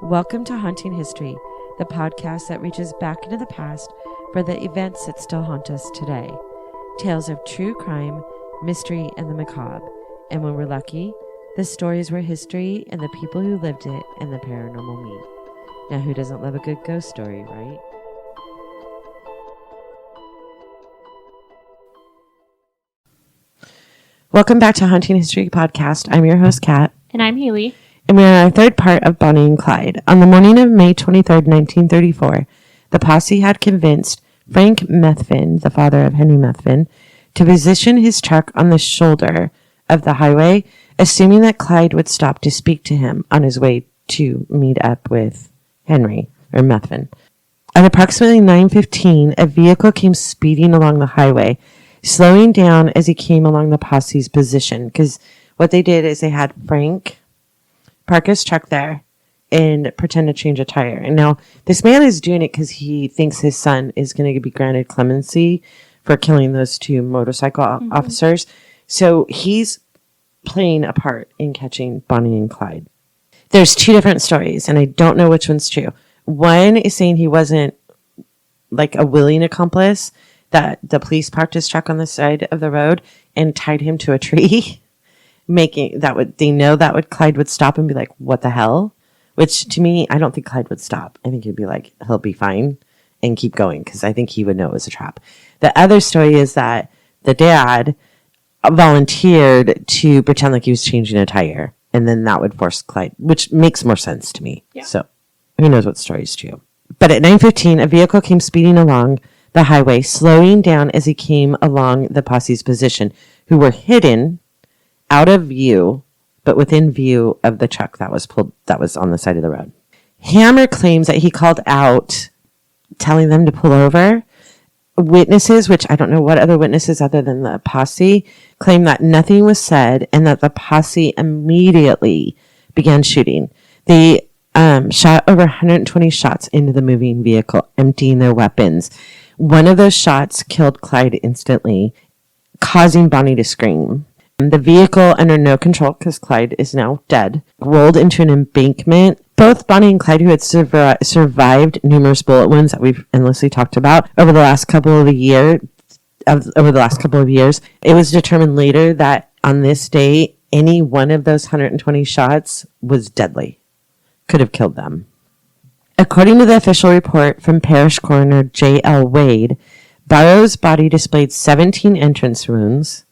Welcome to Haunting History, the podcast that reaches back into the past for the events that still haunt us today. Tales of true crime, mystery, and the macabre. And when we're lucky, the stories were history and the people who lived it and the paranormal meet. Now, who doesn't love a good ghost story, right? Welcome back to Haunting History Podcast. I'm your host, Kat. And I'm Haley. And we're on our third part of Bonnie and Clyde. On the morning of May 23rd, 1934, the posse had convinced Frank Methvin, the father of Henry Methvin, to position his truck on the shoulder of the highway, assuming that Clyde would stop to speak to him on his way to meet up with Henry, or Methvin. At approximately 9:15, a vehicle came speeding along the highway, slowing down as he came along the posse's position. Because what they did is they had Frank park his truck there and pretend to change a tire. And now this man is doing it because he thinks his son is going to be granted clemency for killing those two motorcycle officers. So he's playing a part in catching Bonnie and Clyde. There's two different stories, and I don't know which one's true. One is saying he wasn't like a willing accomplice, that the police parked his truck on the side of the road and tied him to a tree. Clyde would stop and be like, what the hell? Which to me, I don't think Clyde would stop. I think he'd be like, he'll be fine and keep going, because I think he would know it was a trap. The other story is that the dad volunteered to pretend like he was changing a tire, and then that would force Clyde, which makes more sense to me. Yeah. So who knows what story is true. But at 9:15, a vehicle came speeding along the highway, slowing down as he came along the posse's position, who were hidden out of view, but within view of the truck that was on the side of the road. Hammer claims that he called out, telling them to pull over. Witnesses, which I don't know what other witnesses other than the posse, claim that nothing was said and that the posse immediately began shooting. They shot over 120 shots into the moving vehicle, emptying their weapons. One of those shots killed Clyde instantly, causing Bonnie to scream. The vehicle, under no control because Clyde is now dead, rolled into an embankment. Both Bonnie and Clyde, who had survived numerous bullet wounds that we've endlessly talked about over the last couple of years, it was determined later that on this day, any one of those 120 shots was deadly, could have killed them. According to the official report from Parish Coroner J.L. Wade, Barrow's body displayed 17 entrance wounds,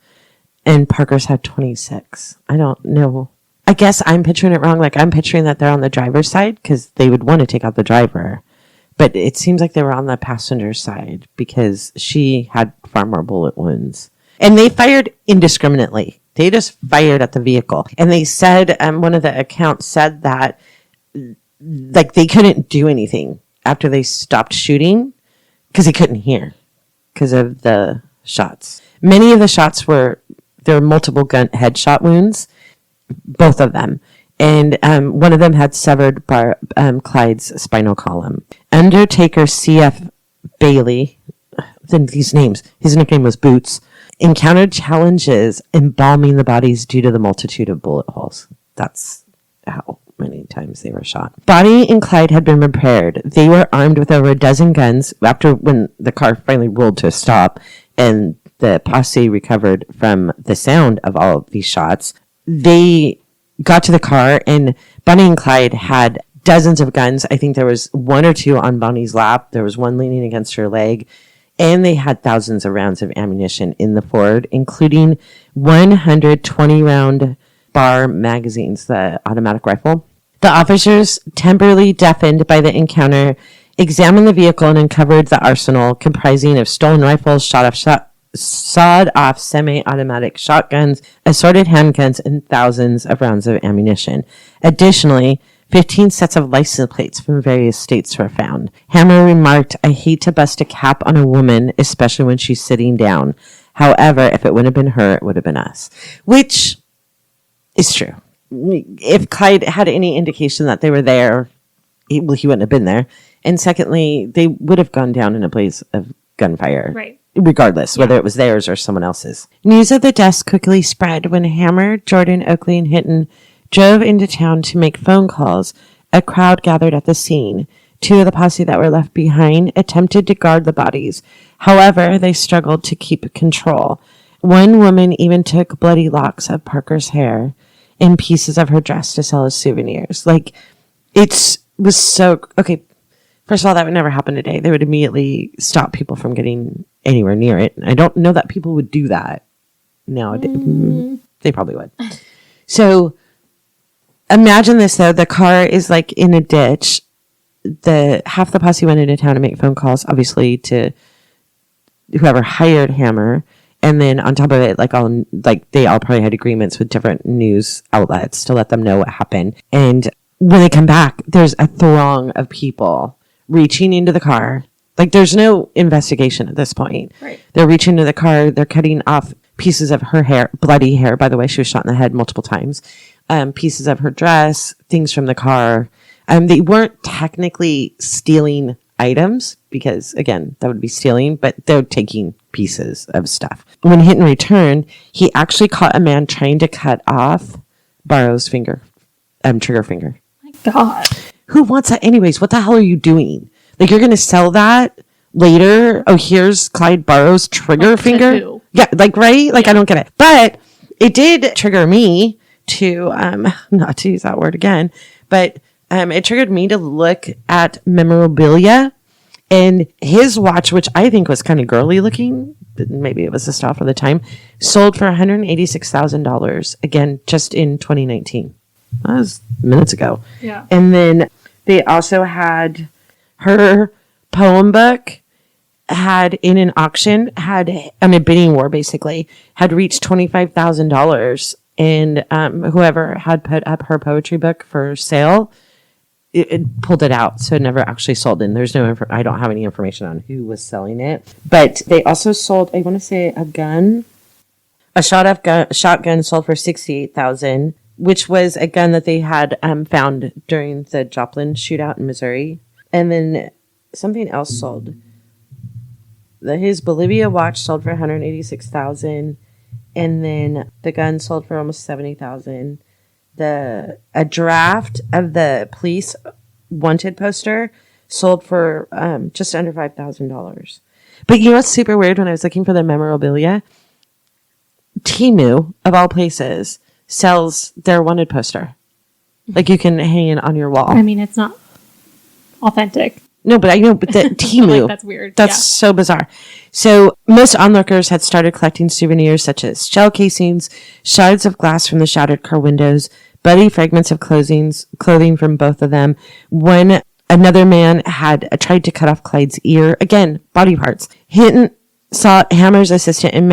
and Parker's had 26. I don't know. I guess I'm picturing it wrong. Like, I'm picturing that they're on the driver's side because they would want to take out the driver. But it seems like they were on the passenger side because she had far more bullet wounds. And they fired indiscriminately. They just fired at the vehicle. And they said, one of the accounts said that, like, they couldn't do anything after they stopped shooting because they couldn't hear because of the shots. Many of the shots there were multiple headshot wounds, both of them. And one of them had severed Clyde's spinal column. Undertaker C.F. Bailey, then these names, his nickname was Boots, encountered challenges embalming the bodies due to the multitude of bullet holes. That's how many times they were shot. Bonnie and Clyde had been prepared. They were armed with over a dozen guns when the car finally rolled to a stop and the posse recovered from the sound of all of these shots. They got to the car, and Bonnie and Clyde had dozens of guns. I think there was one or two on Bonnie's lap. There was one leaning against her leg. And they had thousands of rounds of ammunition in the Ford, including 120-round bar magazines, the automatic rifle. The officers, temporarily deafened by the encounter, examined the vehicle and uncovered the arsenal comprising of stolen rifles, sawed-off semi-automatic shotguns, assorted handguns, and thousands of rounds of ammunition. Additionally, 15 sets of license plates from various states were found. Hammer remarked, "I hate to bust a cap on a woman, especially when she's sitting down. However, if it wouldn't have been her, it would have been us." Which is true. If Clyde had any indication that they were there, he wouldn't have been there. And secondly, they would have gone down in a blaze of gunfire. Right. Regardless, whether it was theirs or someone else's. News of the deaths quickly spread when Hammer, Jordan, Oakley, and Hinton drove into town to make phone calls a crowd gathered at the scene. 2 of the posse that were left behind attempted to guard the bodies. However, they struggled to keep control. One woman even took bloody locks of Parker's hair and pieces of her dress to sell as souvenirs. Like, it was so... Okay, first of all, that would never happen today. They would immediately stop people from getting anywhere near it. I don't know that people would do that nowadays. They probably would. So, imagine this, though. The car is, like, in a ditch. Half the posse went into town to make phone calls, obviously, to whoever hired Hammer. And then on top of it, they all probably had agreements with different news outlets to let them know what happened. And when they come back, there's a throng of people reaching into the car. Like, there's no investigation at this point. Right. They're reaching into the car. They're cutting off pieces of her hair, bloody hair, by the way. She was shot in the head multiple times. Pieces of her dress, things from the car. They weren't technically stealing items because, again, that would be stealing, but they're taking pieces of stuff. When Hinton returned, he actually caught a man trying to cut off Barrow's finger, trigger finger. My God. Who wants that anyways? What the hell are you doing? Like, you're going to sell that later? Oh, here's Clyde Barrow's trigger finger? Who? Yeah, like, right? Like, I don't get it. But it did trigger me to, not to use that word again, but it triggered me to look at memorabilia. And his watch, which I think was kind of girly looking, maybe it was the style for the time, sold for $186,000. Again, just in 2019. That was minutes ago. Yeah. And then they also had her poem book had in an auction, had on a bidding war, basically, had reached $25,000. And whoever had put up her poetry book for sale, it pulled it out, so it never actually sold. And there's no I don't have any information on who was selling it. But they also sold, I want to say, a gun. A shotgun sold for $68,000, which was a gun that they had found during the Joplin shootout in Missouri. And then something else sold. His Bolivia watch sold for $186,000, and then the gun sold for almost $70,000. A draft of the police wanted poster sold for just under $5,000. But you know what's super weird? When I was looking for the memorabilia, Temu, of all places, sells their wanted poster. Like, you can hang it on your wall. I mean, it's not authentic. No, but I know, but the Temu. That's weird. That's so bizarre. So most onlookers had started collecting souvenirs such as shell casings, shards of glass from the shattered car windows, bloody fragments of clothing from both of them. Another man had tried to cut off Clyde's ear. Again, body parts. Hinton sought Hammer's assistant in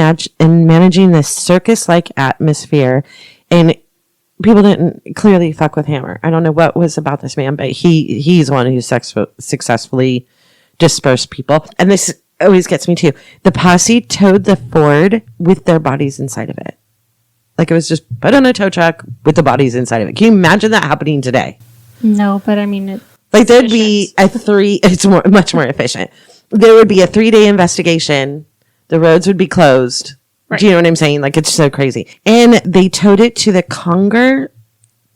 managing this circus-like atmosphere, and people didn't clearly fuck with Hammer. I don't know what was about this man, but he's the one who successfully dispersed people. And this always gets me too. The posse towed the Ford with their bodies inside of it. Like, it was just put on a tow truck with the bodies inside of it. Can you imagine that happening today? No, but I mean, there'd be it's much more efficient. There would be a 3-day investigation. The roads would be closed. Right. Do you know what I'm saying? Like, it's so crazy. And they towed it to the Conger.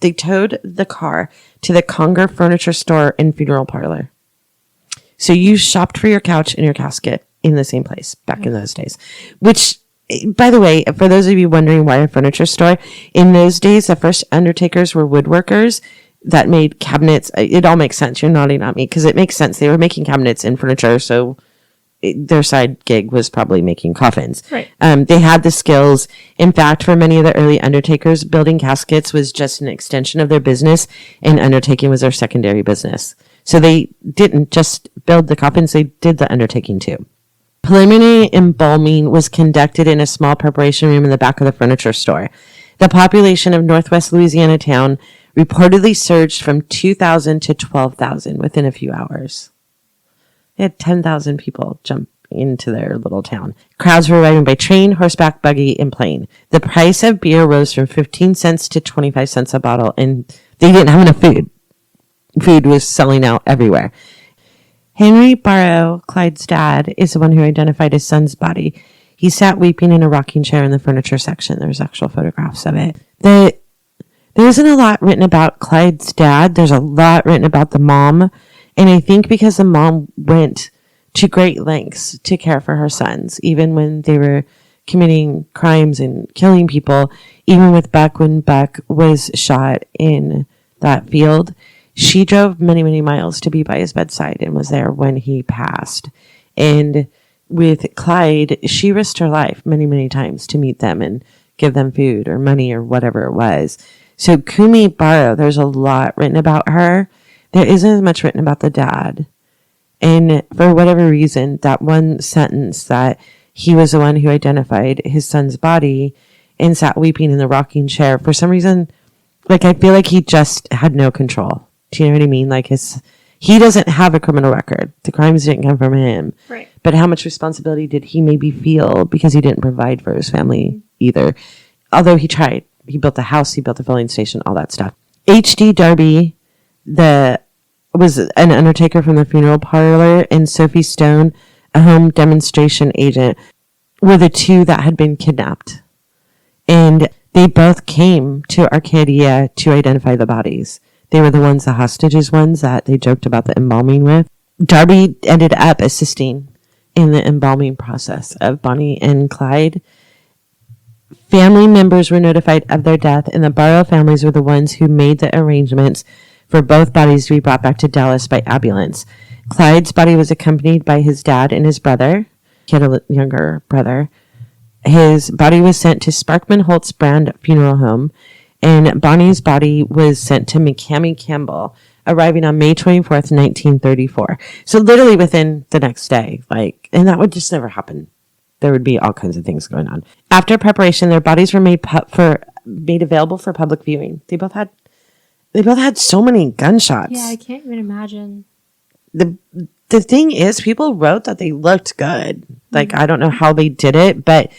They towed the car to the Conger furniture store and funeral parlor. So you shopped for your couch and your casket in the same place back in those days. Which, by the way, for those of you wondering why a furniture store, in those days, the first undertakers were woodworkers that made cabinets. It all makes sense. You're nodding at me because it makes sense. They were making cabinets and furniture, so their side gig was probably making coffins. Right. They had the skills. In fact, for many of the early undertakers, building caskets was just an extension of their business, and undertaking was their secondary business. So they didn't just build the coffins, they did the undertaking too. Preliminary embalming was conducted in a small preparation room in the back of the furniture store. The population of Northwest Louisiana town reportedly surged from 2,000 to 12,000 within a few hours. They had 10,000 people jump into their little town. Crowds were arriving by train, horseback, buggy, and plane. The price of beer rose from 15 cents to 25 cents a bottle, and they didn't have enough food. Food was selling out everywhere. Henry Barrow, Clyde's dad, is the one who identified his son's body. He sat weeping in a rocking chair in the furniture section. There's actual photographs of it. There isn't a lot written about Clyde's dad. There's a lot written about the mom. And I think because the mom went to great lengths to care for her sons, even when they were committing crimes and killing people, even with Buck, when Buck was shot in that field, she drove many, many miles to be by his bedside and was there when he passed. And with Clyde, she risked her life many, many times to meet them and give them food or money or whatever it was. So Kumi Barrow, there's a lot written about her. There isn't as much written about the dad. And for whatever reason, that one sentence that he was the one who identified his son's body and sat weeping in the rocking chair, for some reason, like, I feel like he just had no control. Do you know what I mean? Like, he doesn't have a criminal record. The crimes didn't come from him. Right. But how much responsibility did he maybe feel because he didn't provide for his family either? Although he tried. He built a house, he built a filling station, all that stuff. H.D. Darby, was an undertaker from the funeral parlor, and Sophie Stone, a home demonstration agent, were the two that had been kidnapped. And they both came to Arcadia to identify the bodies. They were the hostages ones that they joked about the embalming with. Darby ended up assisting in the embalming process of Bonnie and Clyde. Family members were notified of their death, and the Barrow families were the ones who made the arrangements for both bodies to be brought back to Dallas by ambulance. Clyde's body was accompanied by his dad and his brother. He had a younger brother. His body was sent to Sparkman Holt's Brand Funeral Home, and Bonnie's body was sent to McCamey Campbell, arriving on May 24th, 1934. So literally within the next day, and that would just never happen. There would be all kinds of things going on. After preparation, their bodies were made available for public viewing. They both had so many gunshots. Yeah, I can't even imagine. The thing is, people wrote that they looked good. Like, I don't know how they did it, but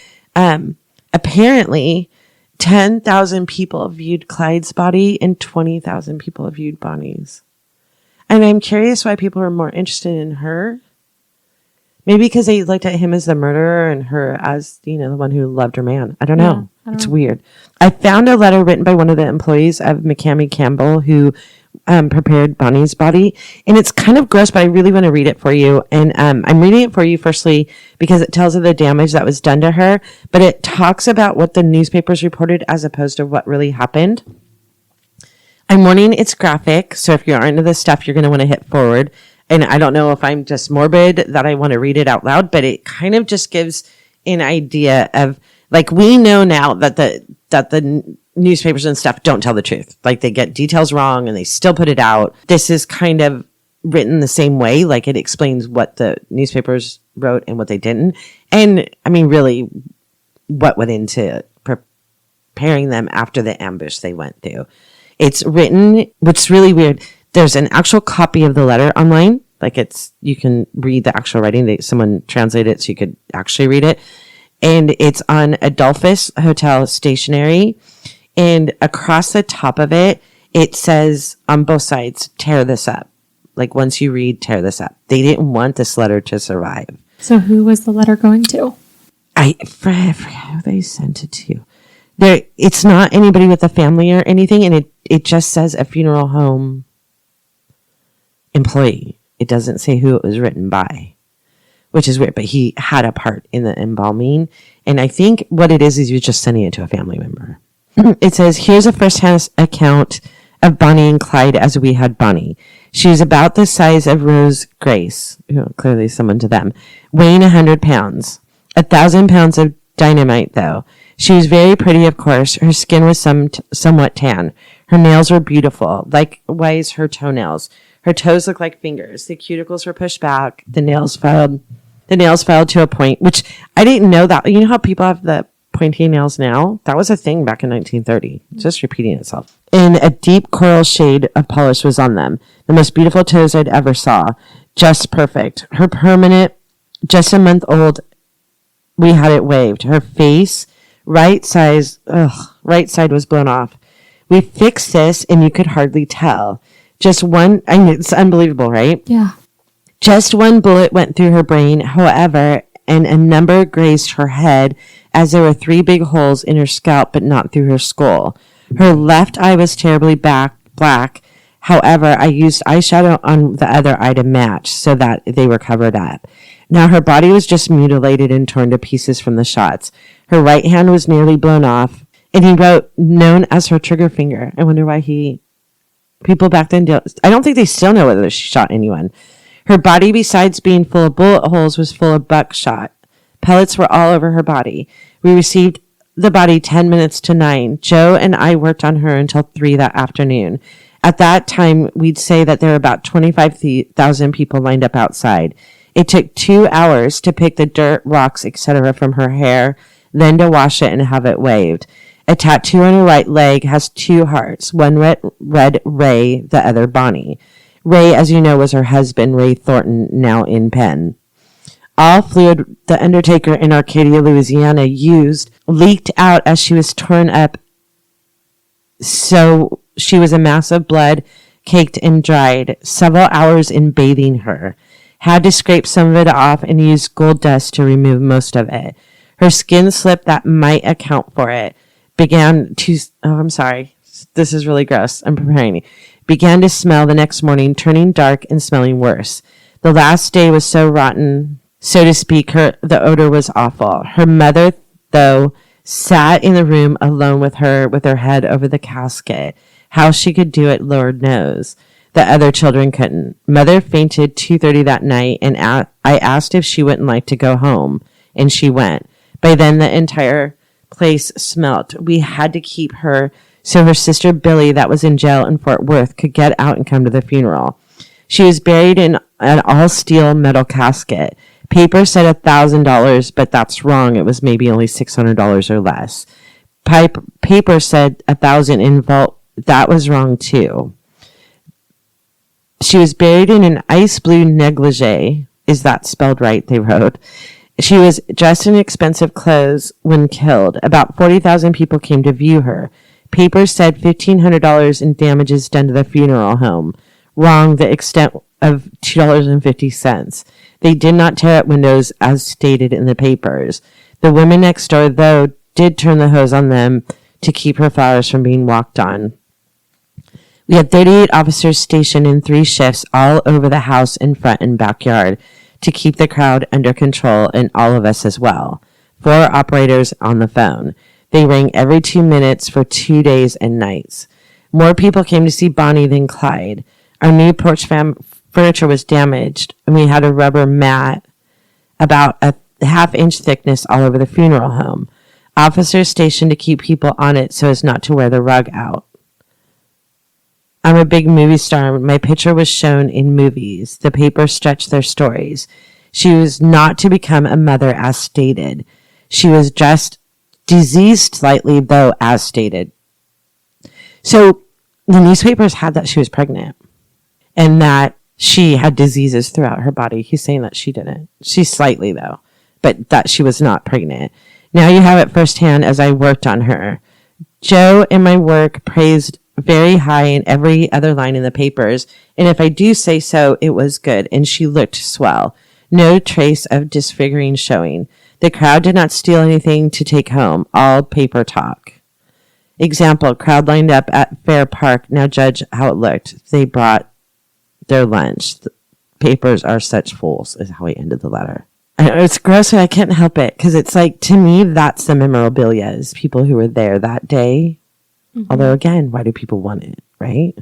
apparently 10,000 people viewed Clyde's body and 20,000 people viewed Bonnie's. And I'm curious why people were more interested in her. Maybe because they looked at him as the murderer and her as, the one who loved her man. I don't know. It's weird. I found a letter written by one of the employees of McCamey Campbell who prepared Bonnie's body. And it's kind of gross, but I really want to read it for you. And I'm reading it for you firstly because it tells of the damage that was done to her. But it talks about what the newspapers reported as opposed to what really happened. I'm warning it's graphic. So if you're into this stuff, you're going to want to hit forward. And I don't know if I'm just morbid that I want to read it out loud, but it kind of just gives an idea of, like, we know now that the newspapers and stuff don't tell the truth. Like, they get details wrong and they still put it out. This is kind of written the same way. Like, it explains what the newspapers wrote and what they didn't. And I mean, really, what went into preparing them after the ambush they went through. It's written, what's really weird, there's an actual copy of the letter online. Like, you can read the actual writing. Someone translated it so you could actually read it. And it's on Adolphus Hotel stationery. And across the top of it, it says on both sides, tear this up. Like, once you read, tear this up. They didn't want this letter to survive. So who was the letter going to? I forget who they sent it to. It's not anybody with a family or anything. And it just says a funeral home employee. It doesn't say who it was written by, which is weird, but he had a part in the embalming. And I think what it is you're just sending it to a family member. It says, here's a first-hand account of Bonnie and Clyde as we had Bonnie. She was about the size of Rose Grace, clearly someone to them, weighing 100 pounds. 1,000 pounds of dynamite, though. She was very pretty, of course. Her skin was somewhat tan. Her nails were beautiful, likewise her toenails. Her toes looked like fingers. The cuticles were pushed back. The nails filed to a point, which I didn't know that. You know how people have the pointy nails now? That was a thing back in 1930. It's just repeating itself. And a deep coral shade of polish was on them. The most beautiful toes I'd ever saw. Just perfect. Her permanent, just a month old, we had it waved. Her face, right side was blown off. We fixed this and you could hardly tell. Just one, it's unbelievable, right? Yeah. Just one bullet went through her brain, however, and a number grazed her head as there were 3 big holes in her scalp, but not through her skull. Her left eye was terribly black. However, I used eyeshadow on the other eye to match so that they were covered up. Now, her body was just mutilated and torn to pieces from the shots. Her right hand was nearly blown off, and he wrote, known as her trigger finger. I wonder why people back then, I don't think they still know whether she shot anyone. Her body, besides being full of bullet holes, was full of buckshot. Pellets were all over her body. We received the body 10 minutes to 9. Joe and I worked on her until 3 that afternoon. At that time, we'd say that there were about 25,000 people lined up outside. It took 2 hours to pick the dirt, rocks, etc. from her hair, then to wash it and have it waved. A tattoo on her right leg has 2 hearts, one read Ray, the other Bonnie. Ray, as you know, was her husband, Ray Thornton, now in Penn. All fluid the undertaker in Arcadia, Louisiana used leaked out as she was torn up, so she was a mass of blood, caked and dried. Several hours in bathing her. Had to scrape some of it off and use gold dust to remove most of it. Her skin slip that might account for it. I'm sorry. This is really gross. I'm preparing you. Began to smell the next morning, turning dark and smelling worse. The last day was so rotten, so to speak, the odor was awful. Her mother, though, sat in the room alone with her head over the casket. How she could do it, Lord knows. The other children couldn't. Mother fainted 2:30 that night, and I asked if she wouldn't like to go home, and she went. By then, the entire place smelt. We had to keep her so her sister Billy, that was in jail in Fort Worth, could get out and come to the funeral. She was buried in an all-steel metal casket. Paper said $1,000, but that's wrong. It was maybe only $600 or less. Paper said $1,000 in vault. That was wrong too. She was buried in an ice blue negligee. Is that spelled right? They wrote. She was dressed in expensive clothes when killed. About 40,000 people came to view her. Paper said $1,500 in damages done to the funeral home. Wrong, the extent of $2.50. They did not tear up windows as stated in the papers. The women next door, though, did turn the hose on them to keep her flowers from being walked on. We had 38 officers stationed in 3 shifts all over the house in front and backyard to keep the crowd under control, and all of us as well. 4 operators on the phone. They rang every 2 minutes for 2 days and nights. More people came to see Bonnie than Clyde. Our new porch furniture was damaged, and we had a rubber mat about a half-inch thickness all over the funeral home. Officers stationed to keep people on it so as not to wear the rug out. I'm a big movie star. My picture was shown in movies. The paper stretched their stories. She was not to become a mother as stated. She was just diseased slightly, though, as stated. So the newspapers had that she was pregnant and that she had diseases throughout her body. He's saying that she didn't. She's slightly, though, but that she was not pregnant. Now you have it firsthand as I worked on her. Joe in my work praised very high in every other line in the papers, and if I do say so, it was good, and she looked swell. No trace of disfiguring showing. The crowd did not steal anything to take home. All paper talk. Example, crowd lined up at Fair Park. Now judge how it looked. They brought their lunch. The papers are such fools, is how he ended the letter. I know it's gross, but I can't help it, because it's like, to me, that's the memorabilia, is people who were there that day. Mm-hmm. Although, again, why do people want it, right?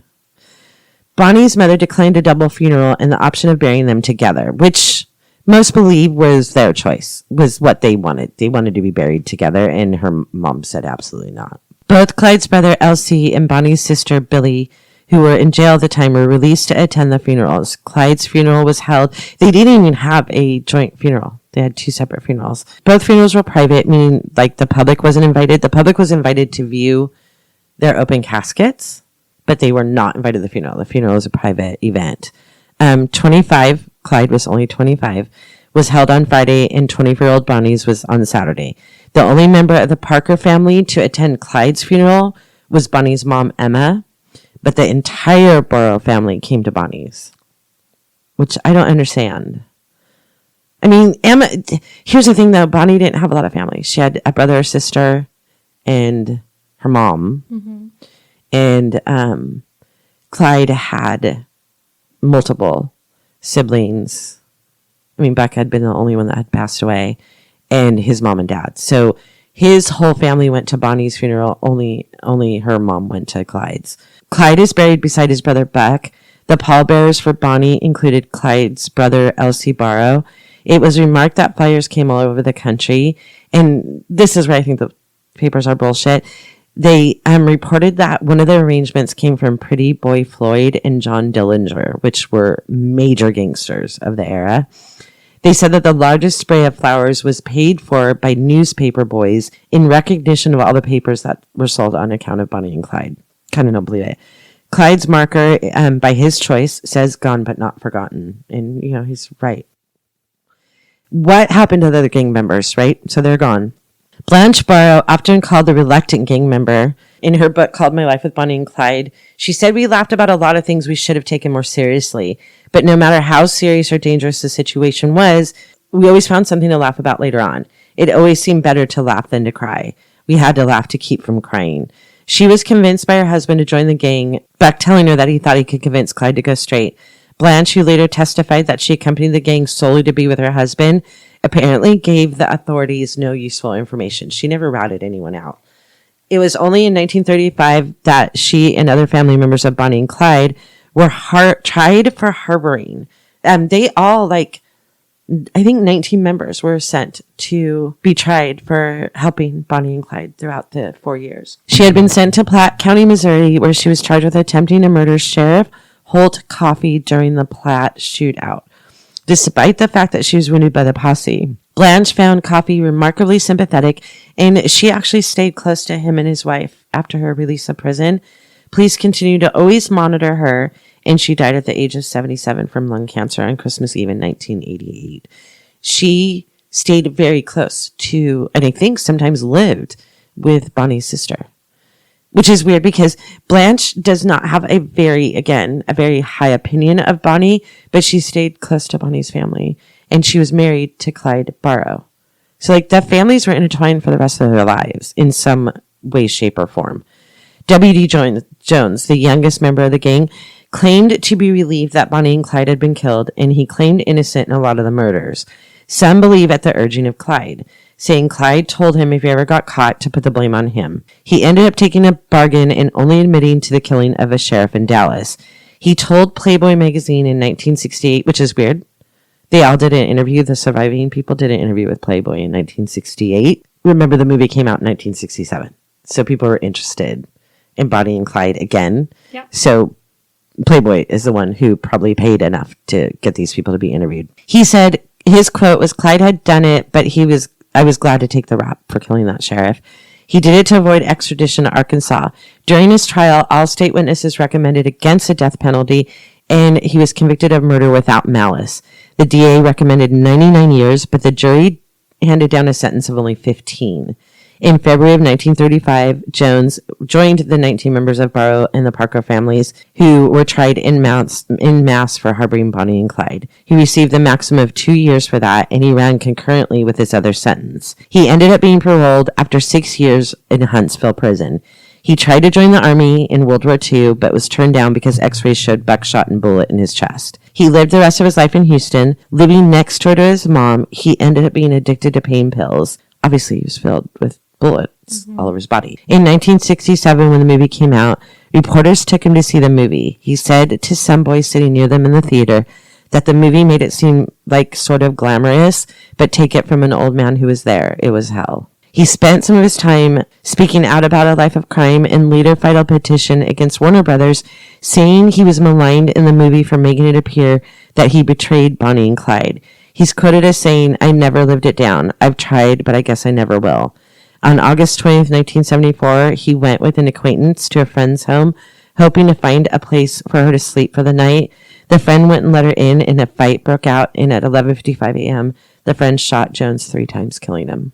Bonnie's mother declined a double funeral and the option of burying them together, which most believe was their choice, was what they wanted. They wanted to be buried together, and her mom said absolutely not. Both Clyde's brother, Elsie, and Bonnie's sister, Billy, who were in jail at the time, were released to attend the funerals. Clyde's funeral was held. They didn't even have a joint funeral. They had 2 separate funerals. Both funerals were private, meaning like the public wasn't invited. The public was invited to view their open caskets, but they were not invited to the funeral. The funeral was a private event. 25, Clyde was only 25, was held on Friday, and 24-year-old Bonnie's was on Saturday. The only member of the Parker family to attend Clyde's funeral was Bonnie's mom, Emma, but the entire Burrow family came to Bonnie's, which I don't understand. I mean, Emma, here's the thing though, Bonnie didn't have a lot of family. She had a brother or sister and her mom. And Clyde had multiple siblings. I mean, Buck had been the only one that had passed away, and his mom and dad. So his whole family went to Bonnie's funeral. Only her mom went to Clyde's. Clyde is buried beside his brother Buck. The pallbearers for Bonnie included Clyde's brother, Elsie Barrow. It was remarked that flyers came all over the country, and this is where I think the papers are bullshit. They reported that one of the arrangements came from Pretty Boy Floyd and John Dillinger, which were major gangsters of the era. They said that the largest spray of flowers was paid for by newspaper boys in recognition of all the papers that were sold on account of Bonnie and Clyde. Kind of don't believe it. Clyde's marker, by his choice, says gone but not forgotten. And, he's right. What happened to the other gang members, right? So they're gone. Blanche Barrow, often called the reluctant gang member, in her book called My Life with Bonnie and Clyde, she said, "We laughed about a lot of things we should have taken more seriously. But no matter how serious or dangerous the situation was, we always found something to laugh about later on. It always seemed better to laugh than to cry. We had to laugh to keep from crying." She was convinced by her husband to join the gang, Buck telling her that he thought he could convince Clyde to go straight. Blanche, who later testified that she accompanied the gang solely to be with her husband, apparently gave the authorities no useful information. She never ratted anyone out. It was only in 1935 that she and other family members of Bonnie and Clyde were tried for harboring. They all, I think 19 members were sent to be tried for helping Bonnie and Clyde throughout the 4 years. She had been sent to Platte County, Missouri, where she was charged with attempting to murder Sheriff Holt Coffey during the Platte shootout. Despite the fact that she was wounded by the posse, Blanche found Coffey remarkably sympathetic, and she actually stayed close to him and his wife after her release of prison. Police continued to always monitor her, and she died at the age of 77 from lung cancer on Christmas Eve in 1988. She stayed very close to, and I think sometimes lived with Bonnie's sister, which is weird because Blanche does not have a very high opinion of Bonnie, but she stayed close to Bonnie's family, and she was married to Clyde Barrow. So the families were intertwined for the rest of their lives in some way, shape, or form. W.D. Jones, the youngest member of the gang, claimed to be relieved that Bonnie and Clyde had been killed, and he claimed innocent in a lot of the murders. Some believe at the urging of Clyde, saying Clyde told him if he ever got caught to put the blame on him. He ended up taking a bargain and only admitting to the killing of a sheriff in Dallas. He told Playboy magazine in 1968, which is weird. They all did an interview. The surviving people did an interview with Playboy in 1968. Remember, the movie came out in 1967. So people were interested in Bonnie and Clyde again. Yeah. So Playboy is the one who probably paid enough to get these people to be interviewed. He said his quote was, "Clyde had done it, but I was glad to take the rap for killing that sheriff. He did it to avoid extradition to Arkansas. During his trial, all state witnesses recommended against the death penalty, and he was convicted of murder without malice. The DA recommended 99 years, but the jury handed down a sentence of only 15. In February of 1935, Jones joined the 19 members of Barrow and the Parker families who were tried en masse for harboring Bonnie and Clyde. He received the maximum of 2 years for that, and he ran concurrently with his other sentence. He ended up being paroled after 6 years in Huntsville prison. He tried to join the army in World War II, but was turned down because x-rays showed buckshot and bullet in his chest. He lived the rest of his life in Houston. Living next door to his mom, he ended up being addicted to pain pills. Obviously, he was filled with bullets all over his body. In 1967, when the movie came out, reporters took him to see the movie. He said to some boys sitting near them in the theater that the movie made it seem like sort of glamorous, but take it from an old man who was there, it was hell. He spent some of his time speaking out about a life of crime and later filed a petition against Warner Brothers, saying he was maligned in the movie for making it appear that he betrayed Bonnie and Clyde. He's quoted as saying, "I never lived it down. I've tried, but I guess I never will." On August 20th, 1974, he went with an acquaintance to a friend's home, hoping to find a place for her to sleep for the night. The friend went and let her in, and a fight broke out, and at 11:55 a.m., the friend shot Jones 3 times, killing him.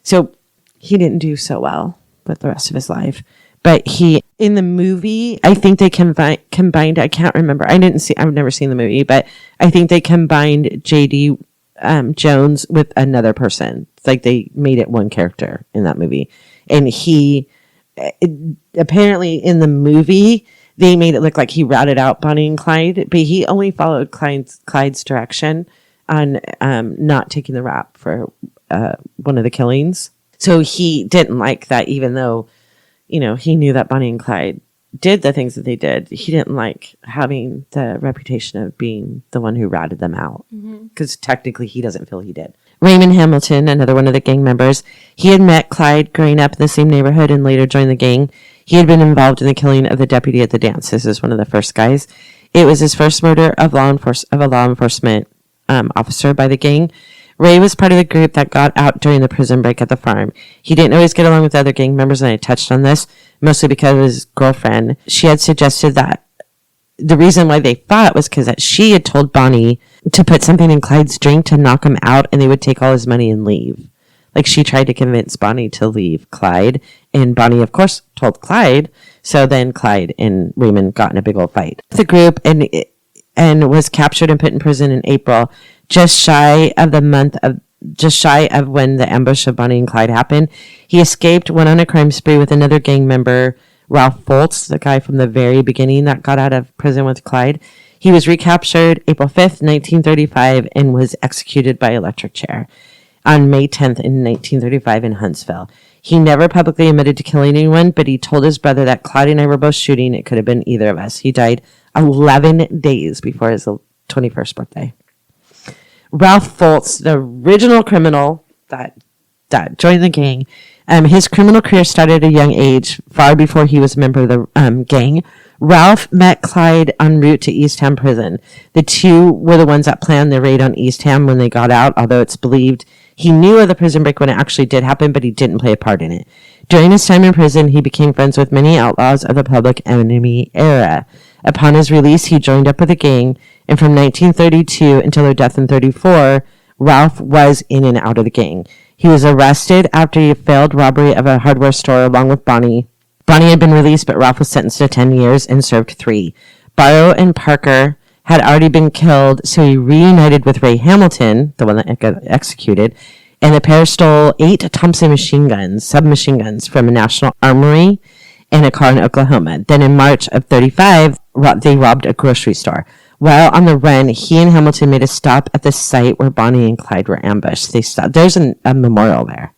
So he didn't do so well with the rest of his life. But in the movie, I think they combined, I can't remember. I've never seen the movie, but I think they combined J.D. Jones with another person. It's like they made it one character in that movie. And he apparently in the movie, they made it look like he routed out Bonnie and Clyde, but he only followed Clyde's direction on not taking the rap for one of the killings. So he didn't like that, even though, he knew that Bonnie and Clyde did the things that they did. He didn't like having the reputation of being the one who ratted them out, because technically he doesn't feel he did. Raymond Hamilton, another one of the gang members, he had met Clyde growing up in the same neighborhood and later joined the gang. He had been involved in the killing of the deputy at the dance. This is one of the first guys. It was his first murder of a law enforcement officer by the gang. Ray was part of the group that got out during the prison break at the farm. He didn't always get along with the other gang members, and I touched on this, mostly because of his girlfriend. She had suggested that the reason why they fought was because she had told Bonnie to put something in Clyde's drink to knock him out, and they would take all his money and leave. Like, she tried to convince Bonnie to leave Clyde, and Bonnie, of course, told Clyde. So then Clyde and Raymond got in a big old fight. The group and was captured and put in prison in April, just shy of when the ambush of Bonnie and Clyde happened. He escaped, went on a crime spree with another gang member, Ralph Foltz, the guy from the very beginning that got out of prison with Clyde. He was recaptured April 5th, 1935, and was executed by electric chair on May 10th in 1935 in Huntsville. He never publicly admitted to killing anyone, but he told his brother that Clyde and I were both shooting. It could have been either of us. He died 11 days before his 21st birthday. Ralph Foltz, the original criminal that joined the gang, his criminal career started at a young age, far before he was a member of the gang. Ralph met Clyde en route to Eastham prison. The two were the ones that planned the raid on Eastham when they got out, although it's believed he knew of the prison break when it actually did happen, but he didn't play a part in it. During his time in prison, he became friends with many outlaws of the Public Enemy era. Upon his release, he joined up with the gang, and from 1932 until their death in 1934, Ralph was in and out of the gang. He was arrested after a failed robbery of a hardware store along with Bonnie. Bonnie had been released, but Ralph was sentenced to 10 years and served 3. Barrow and Parker had already been killed, so he reunited with Ray Hamilton, the one that got executed, and the pair stole 8 Thompson submachine guns from a National Armory and a car in Oklahoma. Then in March of 1935, they robbed a grocery store. While on the run, he and Hamilton made a stop at the site where Bonnie and Clyde were ambushed. They stopped. There's a memorial there.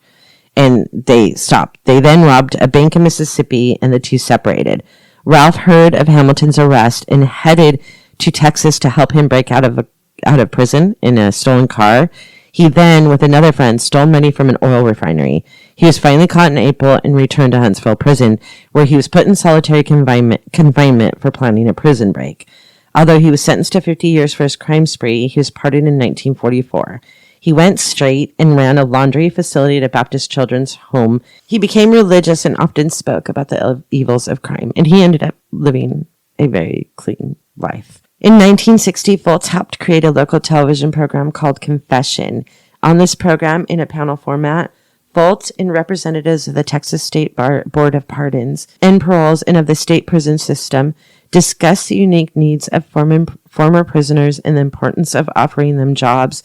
And they stopped. They then robbed a bank in Mississippi, and the two separated. Ralph heard of Hamilton's arrest and headed to Texas to help him break out of prison in a stolen car. He then, with another friend, stole money from an oil refinery. He was finally caught in April and returned to Huntsville prison, where he was put in solitary confinement for planning a prison break. Although he was sentenced to 50 years for his crime spree, he was pardoned in 1944. He went straight and ran a laundry facility at a Baptist children's home. He became religious and often spoke about the evils of crime, and he ended up living a very clean life. In 1960, Foltz helped create a local television program called Confession. On this program, in a panel format, Foltz and representatives of the Texas State Board of Pardons and Paroles and of the state prison system discussed the unique needs of former prisoners and the importance of offering them jobs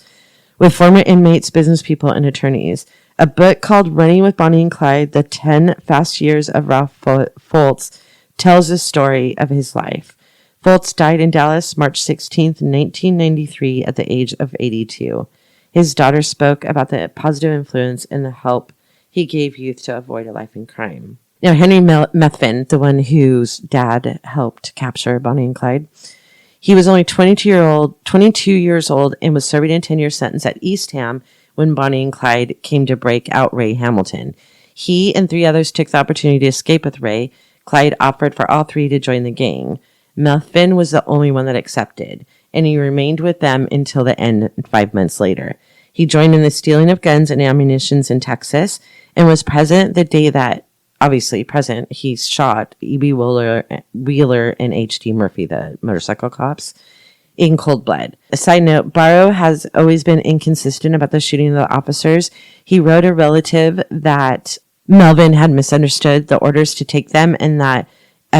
with former inmates, business people, and attorneys. A book called Running with Bonnie and Clyde, The 10 Fast Years of Ralph Foltz, tells the story of his life. Foltz died in Dallas, March 16th, 1993, at the age of 82. His daughter spoke about the positive influence and the help he gave youth to avoid a life in crime. Now, Henry Methvin, the one whose dad helped capture Bonnie and Clyde, he was only 22 years old and was serving a 10-year sentence at Eastham when Bonnie and Clyde came to break out Ray Hamilton. He and 3 others took the opportunity to escape with Ray. Clyde offered for all 3 to join the gang. Methvin was the only one that accepted, and he remained with them until the end 5 months later. He joined in the stealing of guns and ammunition in Texas and was present the day that, he shot E.B. Wheeler and H.D. Murphy, the motorcycle cops, in cold blood. A side note, Barrow has always been inconsistent about the shooting of the officers. He wrote a relative that Melvin had misunderstood the orders to take them and that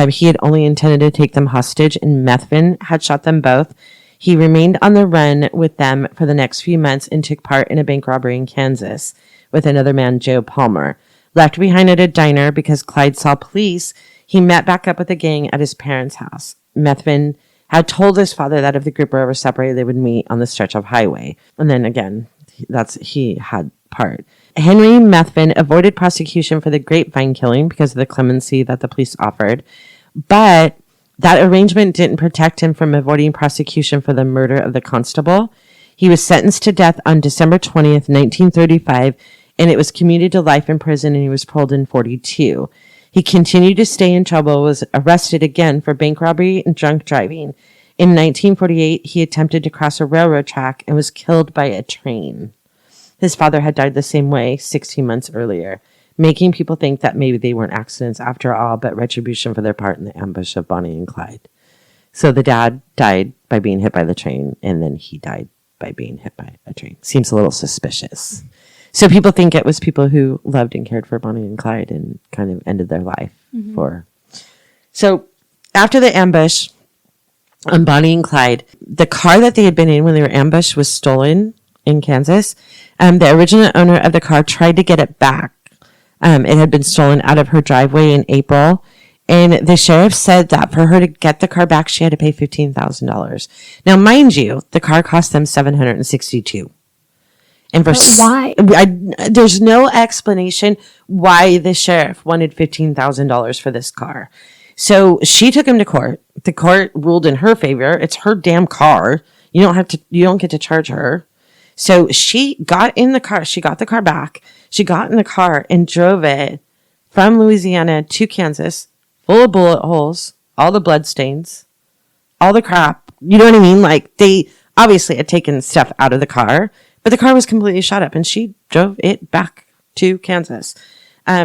he had only intended to take them hostage, and Methvin had shot them both. He remained on the run with them for the next few months and took part in a bank robbery in Kansas with another man, Joe Palmer. Left behind at a diner because Clyde saw police, he met back up with the gang at his parents' house. Methvin had told his father that if the group were ever separated, they would meet on the stretch of highway. And then again, he had part. Henry Methvin avoided prosecution for the Grapevine killing because of the clemency that the police offered. But that arrangement didn't protect him from avoiding prosecution for the murder of the constable. He was sentenced to death on December 20th, 1935, and it was commuted to life in prison, and he was paroled in 1942. He continued to stay in trouble, was arrested again for bank robbery and drunk driving. In 1948, he attempted to cross a railroad track and was killed by a train. His father had died the same way 16 months earlier, making people think that maybe they weren't accidents after all, but retribution for their part in the ambush of Bonnie and Clyde. So the dad died by being hit by the train, and then he died by being hit by a train. Seems a little suspicious. So people think it was people who loved and cared for Bonnie and Clyde and kind of ended their life for. So after the ambush on Bonnie and Clyde, the car that they had been in when they were ambushed was stolen in Kansas. The original owner of the car tried to get it back. It had been stolen out of her driveway in April. And the sheriff said that for her to get the car back, she had to pay $15,000. Now, mind you, the car cost them $762. And for why? There's no explanation why the sheriff wanted $15,000 for this car. So she took him to court. The court ruled in her favor. It's her damn car. You don't get to charge her. So she got in the car. She got the car back. She got in the car and drove it from Louisiana to Kansas, full of bullet holes, all the blood stains, all the crap. You know what I mean? Like, they obviously had taken stuff out of the car, but the car was completely shot up, and she drove it back to Kansas.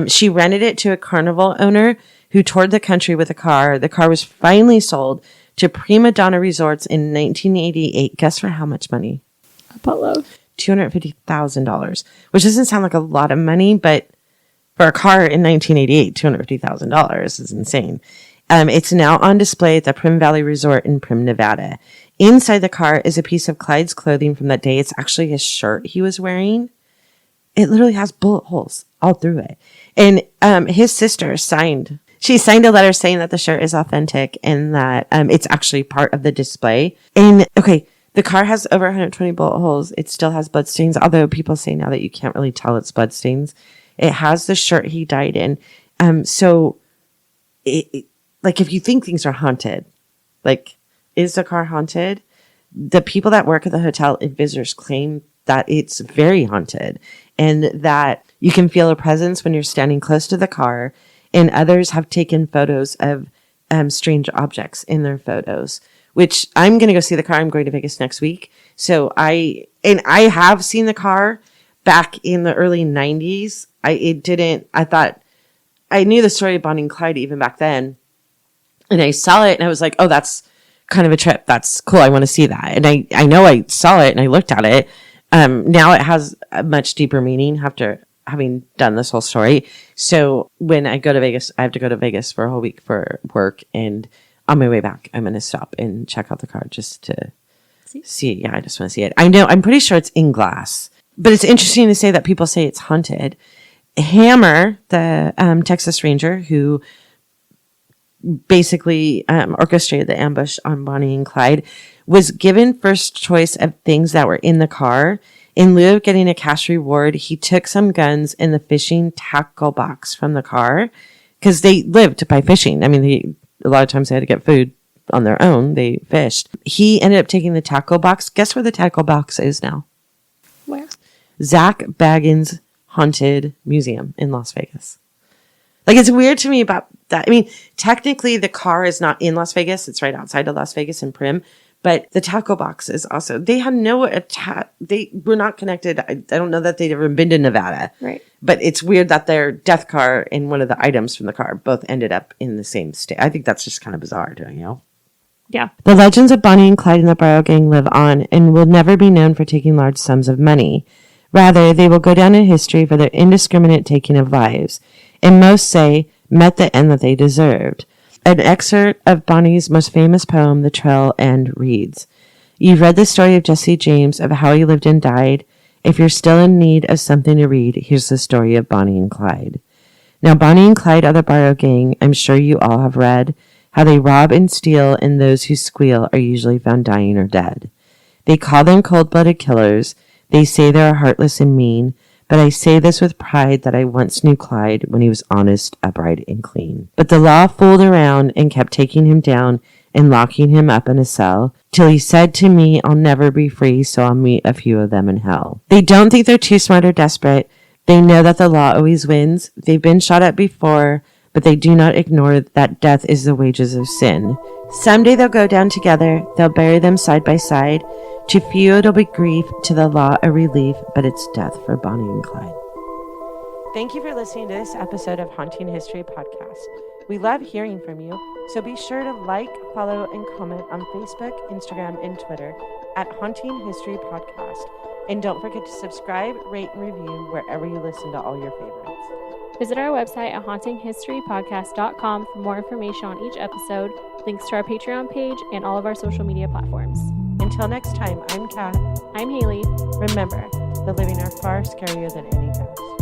She rented it to a carnival owner who toured the country with the car. The car was finally sold to Prima Donna Resorts in 1988. Guess for how much money? A buttload. $250,000, which doesn't sound like a lot of money, but for a car in 1988, $250,000 is insane. It's now on display at the Prim Valley Resort in Prim, Nevada. Inside the car is a piece of Clyde's clothing from that day. It's actually his shirt he was wearing. It literally has bullet holes all through it. And his sister signed a letter saying that the shirt is authentic and that it's actually part of the display. And okay, the car has over 120 bullet holes. It still has bloodstains, although people say now that you can't really tell it's bloodstains. It has the shirt he died in. So like, if you think things are haunted, like, is the car haunted? The people that work at the hotel and visitors claim that it's very haunted and that you can feel a presence when you're standing close to the car, and others have taken photos of strange objects in their photos, which I'm going to go see the car. I'm going to Vegas next week. So I have seen the car back in the early 90s. I thought I knew the story of Bonnie and Clyde even back then. And I saw it and I was like, oh, that's kind of a trip. That's cool. I want to see that. And I know I saw it and I looked at it. Now it has a much deeper meaning after having done this whole story. So when I go to Vegas, I have to go to Vegas for a whole week for work. And on my way back, I'm going to stop and check out the car just to see. Yeah, I just want to see it. I know, I'm pretty sure it's in glass. But it's interesting to say that people say it's haunted. Hammer, the Texas Ranger who basically orchestrated the ambush on Bonnie and Clyde, was given first choice of things that were in the car. In lieu of getting a cash reward, he took some guns and the fishing tackle box from the car because they lived by fishing. I mean, a lot of times they had to get food on their own. They fished. He ended up taking the tackle box. Guess where the tackle box is now? Where? Zach Bagans' Haunted Museum in Las Vegas. Like, it's weird to me about that. I mean, technically the car is not in Las Vegas. It's right outside of Las Vegas in Prim. But the tackle box is also, they had no they were not connected. I don't know that they'd ever been to Nevada. Right. But it's weird that their death car and one of the items from the car both ended up in the same state. I think that's just kind of bizarre, don't you know? Yeah. The legends of Bonnie and Clyde and the Brio Gang live on and will never be known for taking large sums of money. Rather, they will go down in history for their indiscriminate taking of lives, and most say met the end that they deserved. An excerpt of Bonnie's most famous poem, The Trail End, reads, "You've read the story of Jesse James, of how he lived and died. If you're still in need of something to read, here's the story of Bonnie and Clyde. Now, Bonnie and Clyde are the Barrow Gang. I'm sure you all have read how they rob and steal, and those who squeal are usually found dying or dead. They call them cold-blooded killers. They say they are heartless and mean, but I say this with pride that I once knew Clyde when he was honest, upright, and clean. But the law fooled around and kept taking him down and locking him up in a cell, till he said to me, I'll never be free, so I'll meet a few of them in hell. They don't think they're too smart or desperate. They know that the law always wins. They've been shot at before, but they do not ignore that death is the wages of sin. Someday they'll go down together. They'll bury them side by side. To few it'll be grief, to the law a relief, but it's death for Bonnie and Clyde. Thank you for listening to this episode of Haunting History Podcast. We love hearing from you, so be sure to like, follow, and comment on Facebook, Instagram, and Twitter at Haunting History Podcast. And don't forget to subscribe, rate, and review wherever you listen to all your favorites. Visit our website at hauntinghistorypodcast.com for more information on each episode, links to our Patreon page, and all of our social media platforms. Until next time, I'm Kat. I'm Haley. Remember, the living are far scarier than any ghost.